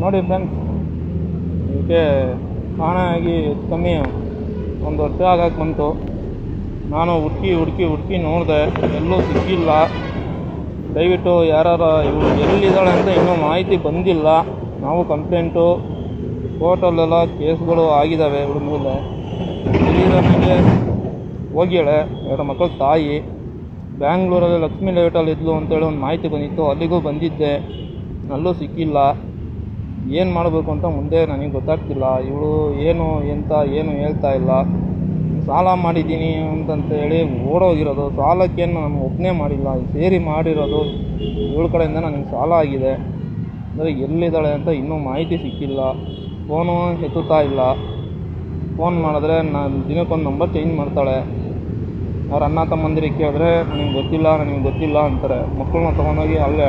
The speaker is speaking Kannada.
ನೋಡಿ ಫ್ರೆಂಡ್ಸ್, ಇದಕ್ಕೆ ಕಾರಣ ಆಗಿ ಹೆಚ್ಚು ಕಮ್ಮಿ ಒಂದು ವರ್ಷ ಆಗಕ್ಕೆ ಬಂತು. ನಾನು ಹುಡುಕಿ ನೋಡಿದೆ, ಎಲ್ಲೂ ಸಿಕ್ಕಿಲ್ಲ. ದಯವಿಟ್ಟು ಯಾರು ಇವಳು ಎಲ್ಲಿದ್ದಾಳೆ ಅಂತ ಇನ್ನೂ ಮಾಹಿತಿ ಬಂದಿಲ್ಲ. ನಾವು ಕಂಪ್ಲೇಂಟು ಕೋರ್ಟಲ್ಲೆಲ್ಲ ಕೇಸ್ಗಳು ಆಗಿದ್ದಾವೆ ಇವಳ ಮೇಲೆ. ನನಗೆ ಹೋಗ್ಯಾಳೆ, 2 ಮಕ್ಕಳ ತಾಯಿ. ಬ್ಯಾಂಗ್ಳೂರಲ್ಲಿ ಲಕ್ಷ್ಮೀ ಲೇಔಟಲ್ಲಿ ಇದ್ಲು ಅಂತೇಳಿ ಒಂದು ಮಾಹಿತಿ ಬಂದಿತ್ತು, ಅಲ್ಲಿಗೂ ಬಂದಿದ್ದೆ, ಅಲ್ಲೂ ಸಿಕ್ಕಿಲ್ಲ. ಏನು ಮಾಡಬೇಕು ಅಂತ ಮುಂದೆ ನನಗೆ ಗೊತ್ತಾಗ್ತಿಲ್ಲ. ಇವಳು ಏನು ಹೇಳ್ತಾ ಇಲ್ಲ. ಸಾಲ ಮಾಡಿದ್ದೀನಿ ಅಂತಂತ ಹೇಳಿ ಓಡೋಗಿರೋದು. ಸಾಲಕ್ಕೇನು ನಾನು ಒಬ್ಬನೇ ಮಾಡಿಲ್ಲ, ಸೇರಿ ಮಾಡಿರೋದು. ಇವಳ ಕಡೆಯಿಂದ ನನಗೆ ಸಾಲ ಆಗಿದೆ. ಅಂದರೆ ಎಲ್ಲಿದ್ದಾಳೆ ಅಂತ ಇನ್ನೂ ಮಾಹಿತಿ ಸಿಕ್ಕಿಲ್ಲ. ಫೋನು ಎತ್ತುತ್ತಾ ಇಲ್ಲ. ಫೋನ್ ಮಾಡಿದ್ರೆ ನಾನು ದಿನಕ್ಕೊಂದು ನಂಬರ್ ಚೇಂಜ್ ಮಾಡ್ತಾಳೆ. ಅವ್ರ ಅಣ್ಣ ತಮ್ಮಂದಿರಿಗೆ ಕೇಳಿದ್ರೆ ನನಗೆ ಗೊತ್ತಿಲ್ಲ ಅಂತಾರೆ. ಮಕ್ಕಳನ್ನ ತೊಗೊಂಡೋಗಿ ಅಲ್ಲೇ